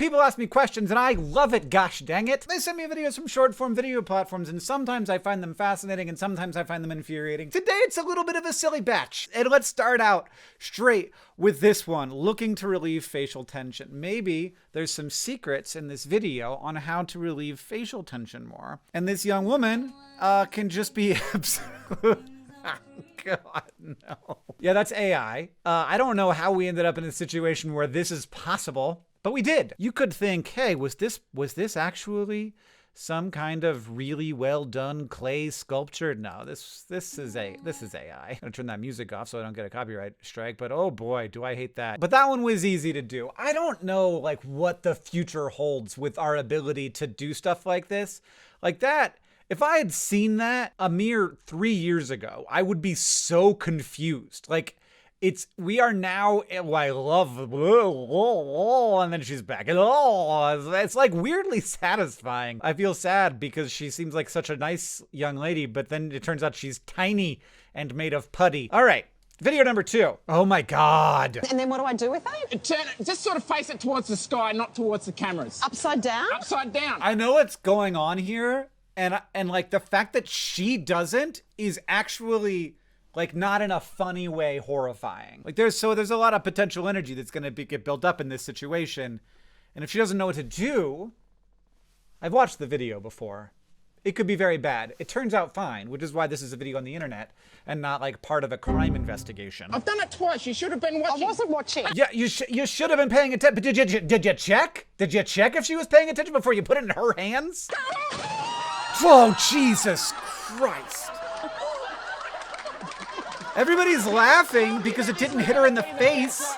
People ask me questions and I love it, gosh dang it. They send me videos from short form video platforms and sometimes I find them fascinating and sometimes I find them infuriating. Today it's a little bit of a silly batch. And let's start out straight with this one, looking to relieve facial tension. Maybe there's some secrets in this video on how to relieve facial tension more. And this young woman can just be absolute. God, no. Yeah, that's AI. I don't know how we ended up in a situation where this is possible, but we did. You could think, hey, was this actually some kind of really well done clay sculpture? No, this is AI. I'm gonna turn that music off so I don't get a copyright strike, but oh boy, do I hate that. But that one was easy to do. I don't know like what the future holds with our ability to do stuff like this. Like that, if I had seen that a mere 3 years ago, I would be so confused. Like, we are now, I love, and then she's back, and it's like weirdly satisfying. I feel sad because she seems like such a nice young lady, but then it turns out she's tiny and made of putty. All right. Video number 2. Oh my God. And then what do I do with it? Turn it, just sort of face it towards the sky, not towards the cameras. Upside down? Upside down. I know what's going on here. And like the fact that she doesn't is actually like not in a funny way horrifying. Like there's a lot of potential energy that's going to get built up in this situation. And if she doesn't know what to do, I've watched the video before. It could be very bad. It turns out fine, which is why this is a video on the internet and not like part of a crime investigation. I've done it twice. You should have been watching. I wasn't watching. Yeah, you should have been paying attention. But did you check? Did you check if she was paying attention before you put it in her hands? Oh, Jesus Christ. Everybody's laughing because it didn't hit her in the face.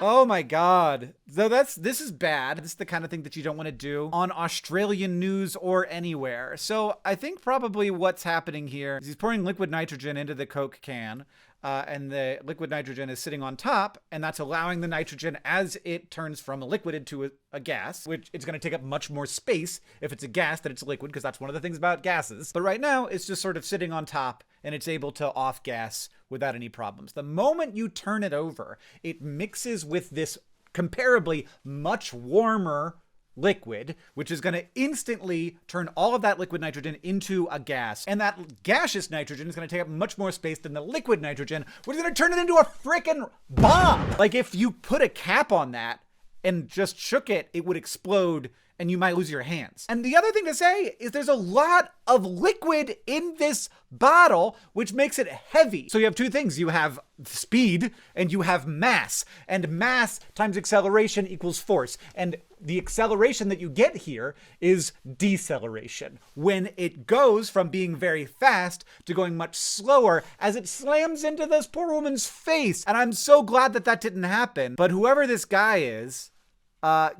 Oh my God. So this is bad. This is the kind of thing that you don't want to do on Australian news or anywhere. So I think probably what's happening here is he's pouring liquid nitrogen into the Coke can. And the liquid nitrogen is sitting on top, and that's allowing the nitrogen as it turns from a liquid into a gas, which it's going to take up much more space if it's a gas than it's a liquid, because that's one of the things about gases. But right now, it's just sort of sitting on top, and it's able to off gas without any problems. The moment you turn it over, it mixes with this comparably much warmer liquid, which is going to instantly turn all of that liquid nitrogen into a gas. And that gaseous nitrogen is going to take up much more space than the liquid nitrogen, which is going to turn it into a freaking bomb. Like if you put a cap on that and just shook it, it would explode and you might lose your hands. And the other thing to say is there's a lot of liquid in this bottle, which makes it heavy. So you have two things. You have speed and you have mass. And mass times acceleration equals force. And the acceleration that you get here is deceleration, when it goes from being very fast to going much slower as it slams into this poor woman's face. And I'm so glad that that didn't happen. But whoever this guy is,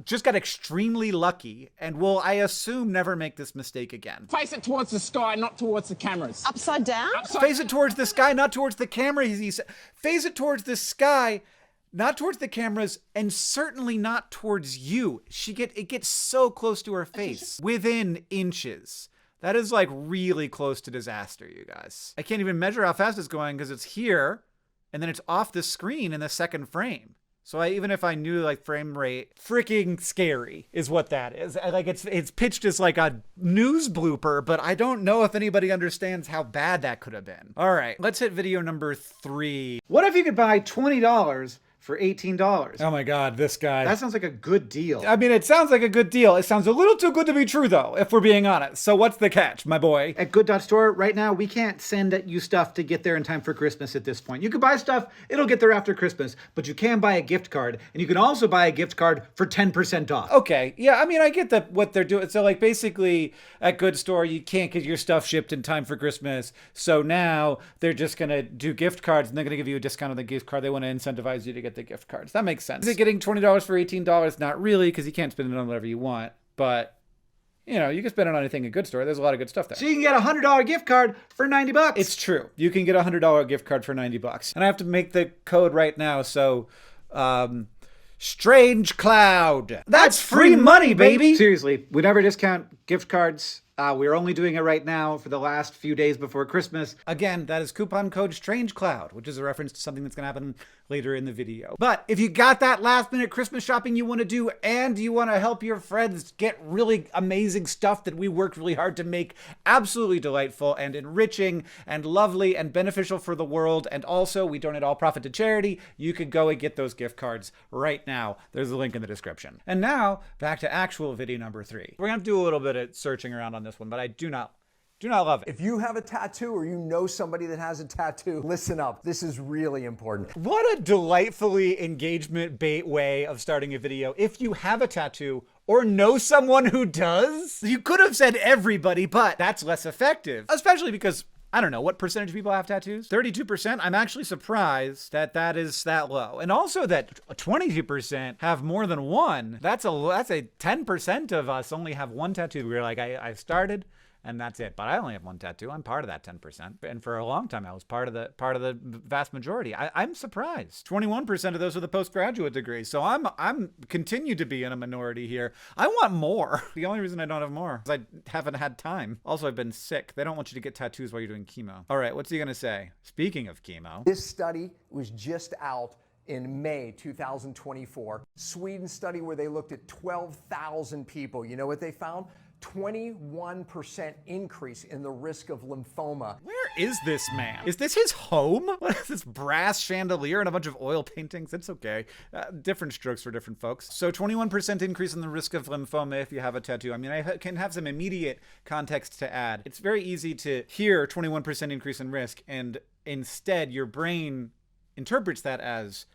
just got extremely lucky and will, I assume, never make this mistake again. Face it towards the sky, not towards the cameras. Upside down? Face it towards the sky, not towards the camera. He said, face it towards the sky, not towards the cameras, and certainly not towards you. It gets so close to her face, within inches. That is like really close to disaster, you guys. I can't even measure how fast it's going because it's here, and then it's off the screen in the second frame. So even if I knew like frame rate, freaking scary is what that is. Like it's pitched as like a news blooper, but I don't know if anybody understands how bad that could have been. All right, let's hit video number 3. What if you could buy $20 for $18? Oh my God, this guy. That sounds like a good deal. I mean, it sounds like a good deal. It sounds a little too good to be true though, if we're being honest. So what's the catch, my boy? At Good.Store right now, we can't send you stuff to get there in time for Christmas at this point. You can buy stuff, it'll get there after Christmas, but you can buy a gift card, and you can also buy a gift card for 10% off. Okay, yeah, I mean, I get that what they're doing. So like basically at Good Store, you can't get your stuff shipped in time for Christmas. So now they're just gonna do gift cards and they're gonna give you a discount on the gift card. They want to incentivize you to get the gift cards. That makes sense. Is it getting $20 for $18? Not really, because you can't spend it on whatever you want. But, you know, you can spend it on anything in Good Store. There's a lot of good stuff there. So you can get a $100 gift card for $90. It's true. You can get a $100 gift card for $90. And I have to make the code right now. So, Strange Cloud. That's free money, baby. Seriously, we never discount gift cards. We're only doing it right now for the last few days before Christmas. Again, that is coupon code STRANGECLOUD, which is a reference to something that's going to happen later in the video. But if you got that last minute Christmas shopping you want to do, and you want to help your friends get really amazing stuff that we worked really hard to make absolutely delightful and enriching and lovely and beneficial for the world, and also we donate all profit to charity, you could go and get those gift cards right now. There's a link in the description. And now, back to actual video number 3. We're going to do a little bit of searching around on this one, but I do not love it. If you have a tattoo or you know somebody that has a tattoo, listen up. This is really important. What a delightfully engagement bait way of starting a video. If you have a tattoo or know someone who does, you could have said everybody, but that's less effective, especially because I don't know, what percentage of people have tattoos? 32%? I'm actually surprised that that is that low. And also that 22% have more than one. That's a 10% of us only have one tattoo. We're like, I started and that's it. But I only have one tattoo. I'm part of that 10%. And for a long time, I was part of the vast majority. I'm surprised. 21% of those are the postgraduate degrees. So I'm continue to be in a minority here. I want more. The only reason I don't have more is I haven't had time. Also, I've been sick. They don't want you to get tattoos while you're doing chemo. All right, what's he gonna say? Speaking of chemo. This study was just out in May 2024. Sweden study where they looked at 12,000 people. You know what they found? 21% increase in the risk of lymphoma. Where is this man? Is this his home? What is this brass chandelier and a bunch of oil paintings? It's okay. Different strokes for different folks. So 21% increase in the risk of lymphoma if you have a tattoo. I mean, I can have some immediate context to add. It's very easy to hear 21% increase in risk, and instead your brain interprets that as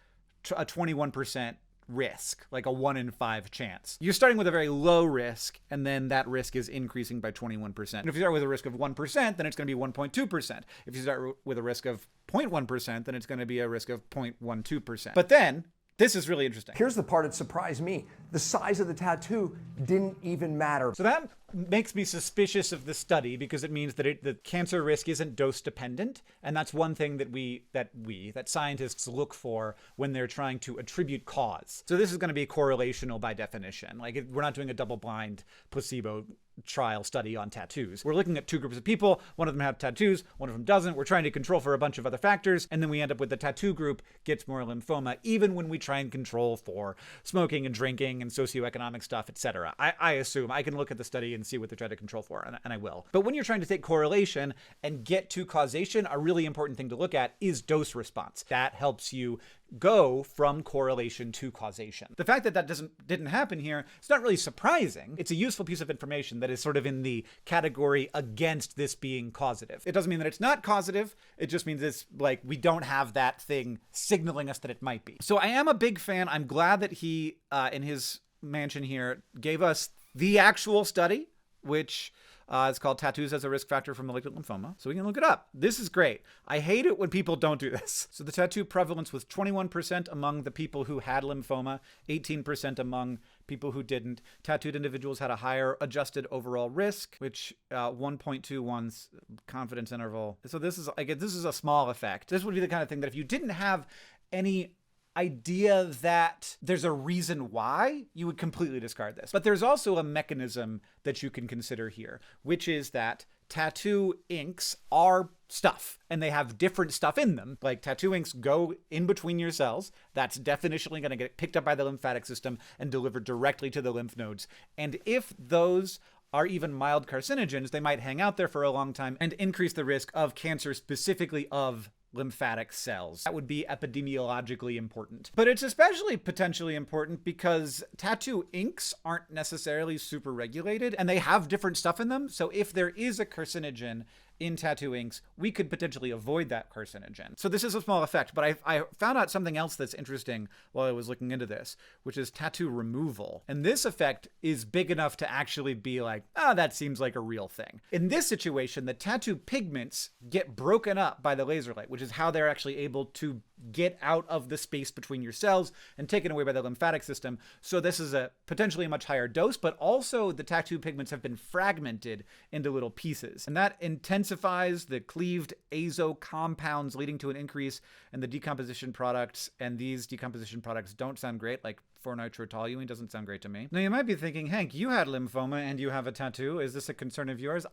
a 21% risk, like a 1 in 5 chance. You're starting with a very low risk, and then that risk is increasing by 21%. And if you start with a risk of 1%, then it's going to be 1.2%. If you start with a risk of 0.1%, then it's going to be a risk of 0.12%. But then, this is really interesting. Here's the part that surprised me. The size of the tattoo didn't even matter. So that makes me suspicious of the study, because it means that the cancer risk isn't dose dependent. And that's one thing that scientists look for when they're trying to attribute cause. So this is going to be correlational by definition. Like, we're not doing a double-blind placebo trial study on tattoos. We're looking at two groups of people. One of them have tattoos, one of them doesn't. We're trying to control for a bunch of other factors, and then we end up with the tattoo group gets more lymphoma, even when we try and control for smoking and drinking and socioeconomic stuff, etc. I assume I can look at the study and see what they're trying to control for, and I will. But when you're trying to take correlation and get to causation, a really important thing to look at is dose response. That helps you go from correlation to causation. The fact that didn't happen here, it's not really surprising. It's a useful piece of information that is sort of in the category against this being causative. It doesn't mean that it's not causative. It just means it's like we don't have that thing signaling us that it might be. So I am a big fan. I'm glad that he, in his mansion here, gave us the actual study, which it's called Tattoos as a Risk Factor for Malignant Lymphoma. So we can look it up. This is great. I hate it when people don't do this. So the tattoo prevalence was 21% among the people who had lymphoma, 18% among people who didn't. Tattooed individuals had a higher adjusted overall risk, which 1.21's confidence interval. So this is a small effect. This would be the kind of thing that if you didn't have any idea that there's a reason why, you would completely discard this. But there's also a mechanism that you can consider here, which is that tattoo inks are stuff, and they have different stuff in them. Like, tattoo inks go in between your cells. That's definitionally going to get picked up by the lymphatic system and delivered directly to the lymph nodes. And if those are even mild carcinogens, they might hang out there for a long time and increase the risk of cancer, specifically of lymphatic cells. That would be epidemiologically important. But it's especially potentially important because tattoo inks aren't necessarily super regulated, and they have different stuff in them. So if there is a carcinogen in tattoo inks, we could potentially avoid that carcinogen. So this is a small effect, but I found out something else that's interesting while I was looking into this, which is tattoo removal. And this effect is big enough to actually be like, that seems like a real thing. In this situation, the tattoo pigments get broken up by the laser light, which is how they're actually able to get out of the space between your cells and taken away by the lymphatic system. So this is a potentially a much higher dose, but also the tattoo pigments have been fragmented into little pieces. And that intensifies the cleaved azo compounds, leading to an increase in the decomposition products. And these decomposition products don't sound great, like 4-nitrotoluene doesn't sound great to me. Now you might be thinking, Hank, you had lymphoma and you have a tattoo. Is this a concern of yours?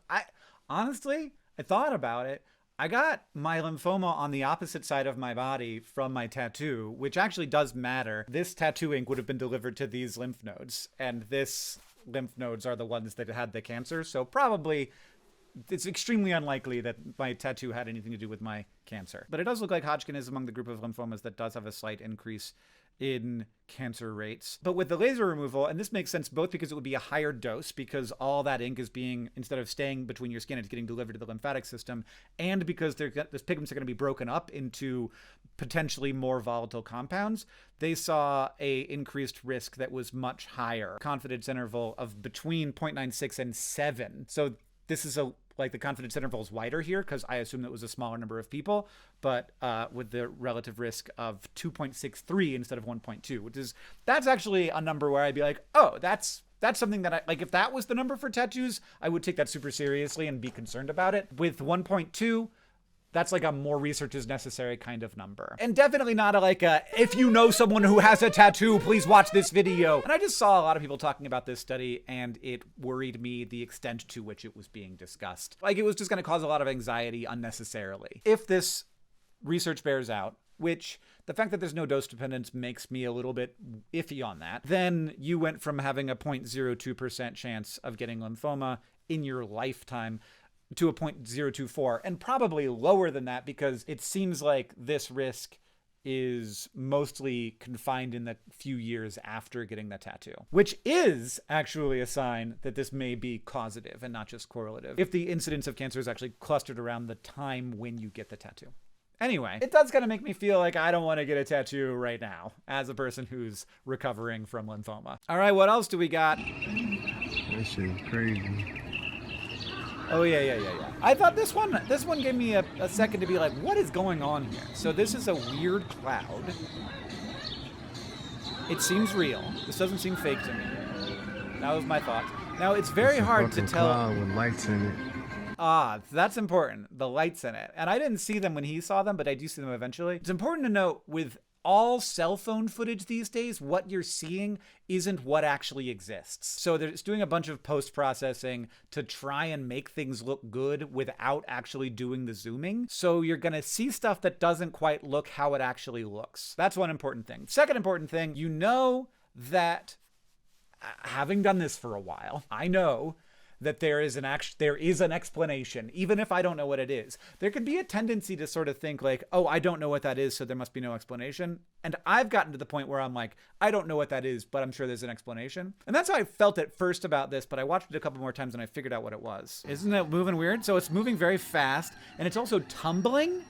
Honestly, I thought about it. I got my lymphoma on the opposite side of my body from my tattoo, which actually does matter. This tattoo ink would have been delivered to these lymph nodes, and this lymph nodes are the ones that had the cancer. So probably it's extremely unlikely that my tattoo had anything to do with my cancer. But it does look like Hodgkin is among the group of lymphomas that does have a slight increase in cancer rates. But with the laser removal, and this makes sense both because it would be a higher dose because all that ink is being, instead of staying between your skin, it's getting delivered to the lymphatic system, and because these pigments are going to be broken up into potentially more volatile compounds, they saw a increased risk that was much higher. Confidence interval of between 0.96 and 7. So this is like the confidence interval is wider here because I assume that was a smaller number of people, but with the relative risk of 2.63 instead of 1.2, that's actually a number where I'd be like, oh, that's something that like, if that was the number for tattoos, I would take that super seriously and be concerned about it. With 1.2, that's like a more research is necessary kind of number. And definitely not if you know someone who has a tattoo, please watch this video. And I just saw a lot of people talking about this study, and it worried me the extent to which it was being discussed. Like, it was just going to cause a lot of anxiety unnecessarily. If this research bears out, which the fact that there's no dose dependence makes me a little bit iffy on that, then you went from having a 0.02% chance of getting lymphoma in your lifetime to a 0.024, and probably lower than that because it seems like this risk is mostly confined in the few years after getting the tattoo, which is actually a sign that this may be causative and not just correlative if the incidence of cancer is actually clustered around the time when you get the tattoo. Anyway, it does kind of make me feel like I don't want to get a tattoo right now as a person who's recovering from lymphoma. All right, what else do we got? That shit's crazy. Oh, yeah. I thought this one gave me a second to be like, what is going on here? So this is a weird cloud. It seems real. This doesn't seem fake to me. That was my thought. Now, it's very hard to tell. Cloud with lights in it. Ah, that's important. The lights in it. And I didn't see them when he saw them, but I do see them eventually. It's important to note with all cell phone footage these days, what you're seeing isn't what actually exists. So it's doing a bunch of post-processing to try and make things look good without actually doing the zooming. So you're going to see stuff that doesn't quite look how it actually looks. That's one important thing. Second important thing, you know that having done this for a while, I know that there is an explanation, even if I don't know what it is. There could be a tendency to sort of think like, oh, I don't know what that is, so there must be no explanation. And I've gotten to the point where I'm like, I don't know what that is, but I'm sure there's an explanation. And that's how I felt at first about this, but I watched it a couple more times and I figured out what it was. Isn't it moving weird? So it's moving very fast, and it's also tumbling.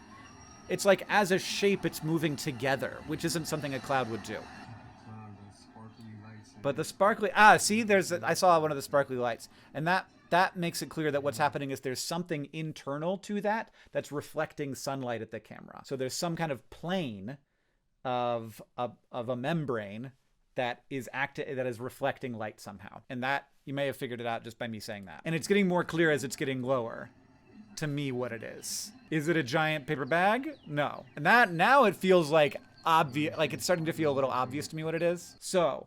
It's like as a shape, it's moving together, which isn't something a cloud would do. But the sparkly, see, I saw one of the sparkly lights, and that makes it clear that what's happening is there's something internal to that that's reflecting sunlight at the camera. So there's some kind of plane of a membrane that is reflecting light somehow. And that, you may have figured it out just by me saying that. And it's getting more clear as it's getting lower to me what it is. Is it a giant paper bag? No. And that, now it feels like obvious, like it's starting to feel a little obvious to me what it is. So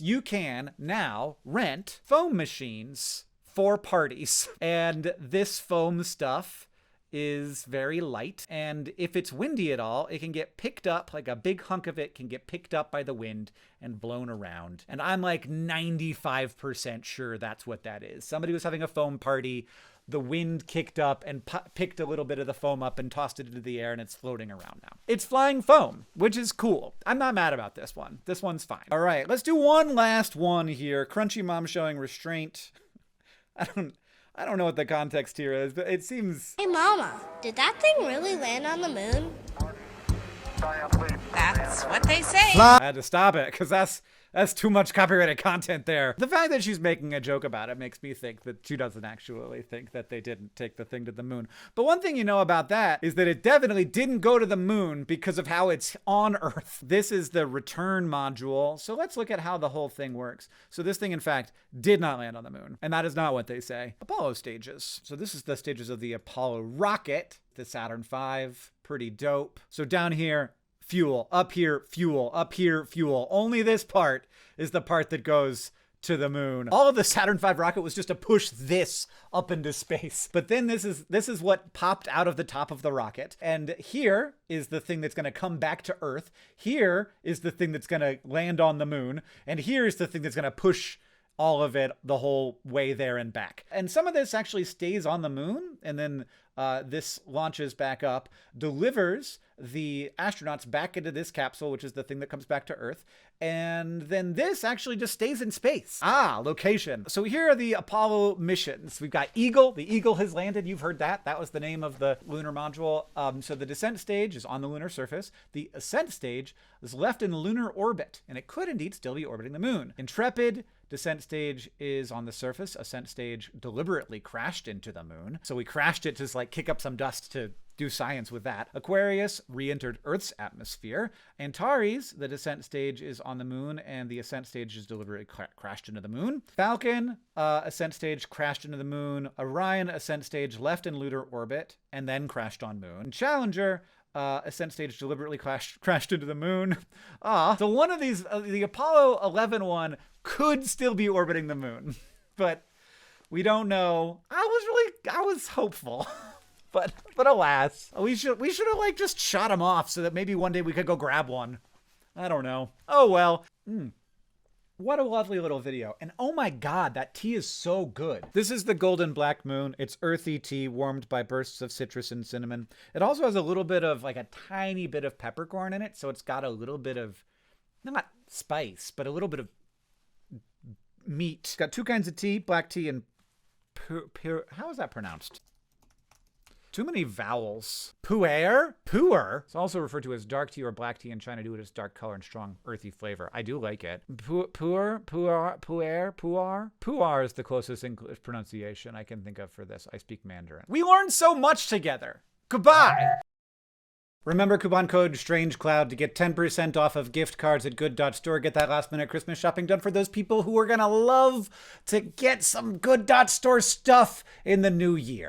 you can now rent foam machines for parties. And this foam stuff is very light. And if it's windy at all, it can get picked up, like a big hunk of it can get picked up by the wind and blown around. And I'm like 95% sure that's what that is. Somebody was having a foam party. The wind kicked up and picked a little bit of the foam up and tossed it into the air, and it's floating around now. It's flying foam, which is cool. I'm not mad about this one. This one's fine. All right, let's do one last one here. Crunchy Mom showing restraint. I don't know what the context here is, but it seems... Hey, Mama, did that thing really land on the moon? That's what they say. I had to stop it, because that's That's too much copyrighted content there. The fact that she's making a joke about it makes me think that she doesn't actually think that they didn't take the thing to the moon. But one thing you know about that is that it definitely didn't go to the moon because of how it's on Earth. This is the return module. So let's look at how the whole thing works. So this thing, in fact, did not land on the moon. And that is not what they say. Apollo stages. So this is the stages of the Apollo rocket, the Saturn V. Pretty dope. So down here, fuel. Up here, fuel. Up here, fuel. Only this part is the part that goes to the moon. All of the Saturn V rocket was just to push this up into space. But then this is what popped out of the top of the rocket. And here is the thing that's going to come back to Earth. Here is the thing that's going to land on the moon. And here is the thing that's going to push all of it the whole way there and back. And some of this actually stays on the moon, and then this launches back up, delivers the astronauts back into this capsule, which is the thing that comes back to Earth. And then this actually just stays in space. Location. So here are the Apollo missions. We've got Eagle. The Eagle has landed. You've heard that. That was the name of the lunar module. So the descent stage is on the lunar surface. The ascent stage is left in lunar orbit, and it could indeed still be orbiting the moon. Intrepid, descent stage is on the surface. Ascent stage deliberately crashed into the moon. So we crashed it to just like kick up some dust to do science with that. Aquarius re-entered Earth's atmosphere. Antares, the descent stage is on the moon, and the ascent stage is deliberately crashed into the moon. Falcon, ascent stage crashed into the moon. Orion, ascent stage left in lunar orbit and then crashed on moon. Challenger, ascent stage deliberately crashed into the moon. So one of these, the Apollo 11 one could still be orbiting the moon, but we don't know. I was hopeful. But alas, we should have like just shot him off so that maybe one day we could go grab one. I don't know. Oh well. What a lovely little video. And oh my God, that tea is so good. This is the Golden Black Moon. It's earthy tea warmed by bursts of citrus and cinnamon. It also has a little bit of like a tiny bit of peppercorn in it. So it's got a little bit of, not spice, but a little bit of meat. It's got two kinds of tea, black tea and pure. How is that pronounced? Too many vowels. Pu'er? Pu'er. It's also referred to as dark tea or black tea in China due to its dark color and strong earthy flavor. I do like it. Pu'er is the closest English pronunciation I can think of for this. I speak Mandarin. We learned so much together. Goodbye. Remember coupon code STRANGECLOUD to get 10% off of gift cards at Good.Store. Get that last minute Christmas shopping done for those people who are gonna love to get some Good.Store stuff in the new year.